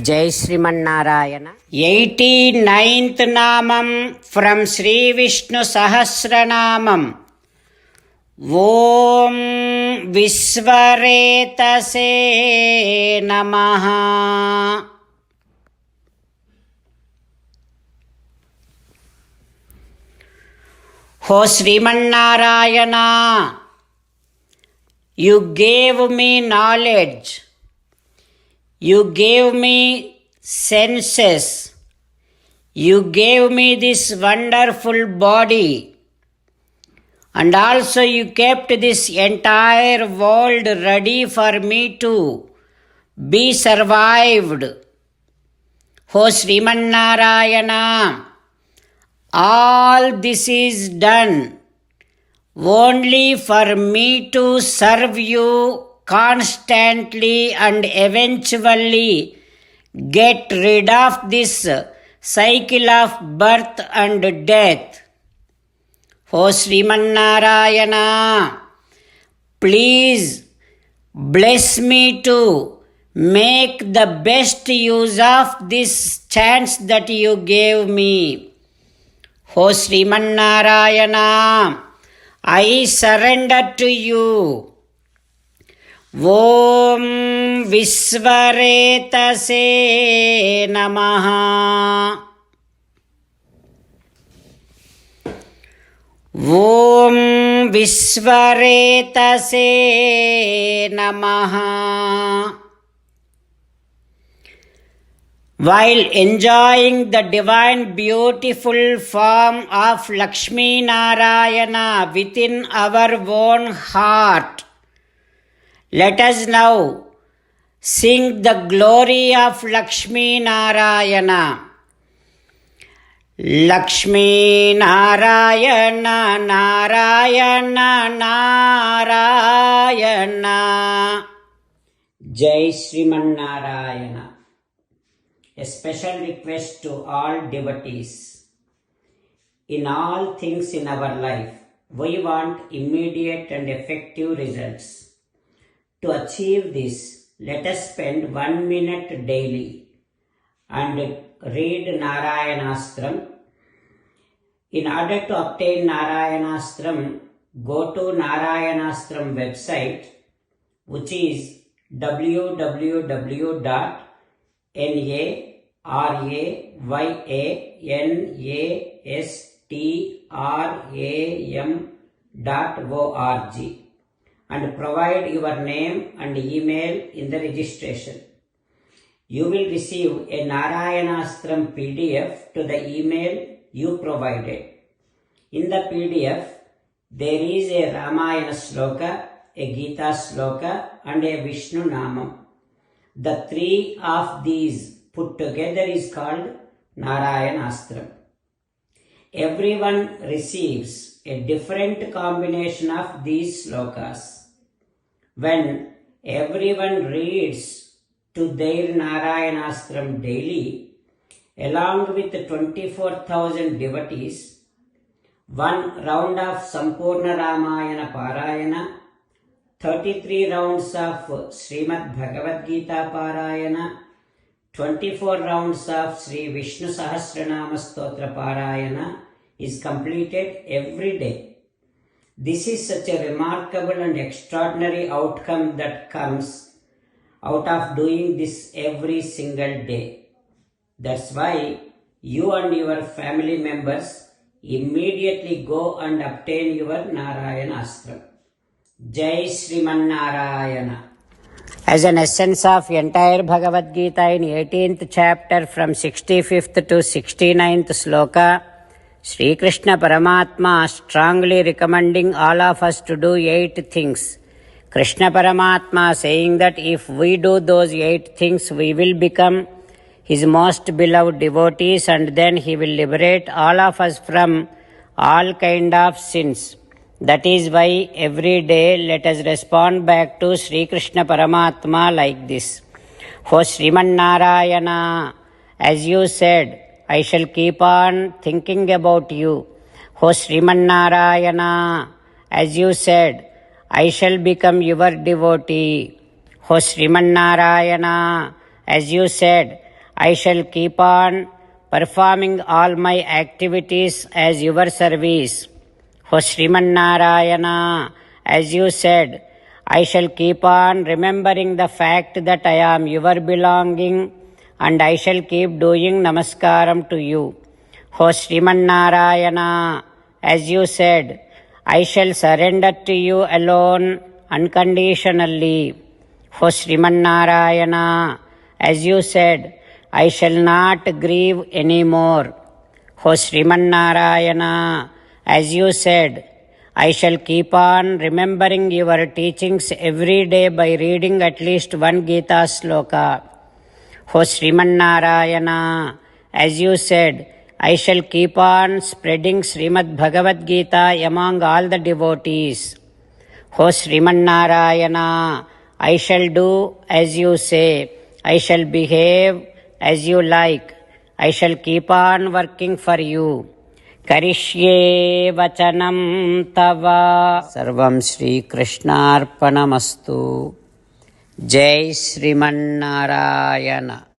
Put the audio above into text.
జై శ్రీమన్నారాయణ. 89th నామం from Shri Vishnu Sahasranamam. ఓం విశ్వరేతసే నమః. హో Srimannarayana, you gave me knowledge, you gave me senses, you gave me this wonderful body, and also you kept this entire world ready for me to be survived. O Srimannarayana, all this is done only for me to serve you constantly and eventually get rid of this cycle of birth and death. O Srimannarayana, please bless me to make the best use of this chance that you gave me. O Srimannarayana, I surrender to you. Om Vishwaretase Namaha. Om Vishwaretase Namaha. While enjoying the divine beautiful form of Lakshmi Narayana within our own heart, let us now sing the glory of Lakshmi Narayana. Lakshmi Narayana Narayana Narayana. Jai Srimannarayana. A special request to all devotees. In all things in our life, we want immediate and effective results. To achieve this, let us spend 1 minute daily and read Narayanastram. In order to obtain Narayanastram, go to Narayanastram website, which is www.narayanastram.org, and provide your name and email in the registration. You will receive a Narayanastram PDF to the email you provided. In the PDF, there is a Ramayana Sloka, a Gita Sloka, and a Vishnu Namam. The three of these put together is called Narayanastram. Everyone receives a different combination of these slokas. When everyone reads to their Narayanastram daily, along with 24,000 devotees, 1 round of Sampurna Ramayana Parayana, 33 rounds of Srimad Bhagavad Gita Parayana, 24 rounds of Sri Vishnu Sahasranama Stotra Parayana is completed every day. This is such a remarkable and extraordinary outcome that comes out of doing this every single day. That's why you and your family members immediately go and obtain your Narayanastram. Jai Srimannarayana. As an essence of entire Bhagavad Gita in 18th chapter from 65th to 69th sloka, Sri Krishna Paramatma strongly recommending all of us to do 8 things. Krishna Paramatma saying that if we do those 8 things, we will become his most beloved devotees, and then he will liberate all of us from all kind of sins. That is why every day let us respond back to Sri Krishna Paramatma like this. O Srimannarayana, as you said, I shall keep on thinking about you. O Srimannarayana, as you said, I shall become your devotee. O Srimannarayana, as you said, I shall keep on performing all my activities as your service. O Sriman Narayana, as you said, I shall keep on remembering the fact that I am your belonging and I shall keep doing namaskaram to you. O Sriman Narayana, as you said, I shall surrender to you alone unconditionally. O Sriman Narayana, as you said, I shall not grieve anymore. O Sriman Narayana, as you said, I shall keep on remembering your teachings every day by reading at least one Gita sloka. O Sriman Narayana, as you said, I shall keep on spreading Srimad Bhagavad Gita among all the devotees. O Sriman Narayana, I shall do as you say. I shall behave as you like. I shall keep on working for you. Karishye vachanam tava. Sarvam Shri Krishnarpanamastu. Jai Sriman Narayana.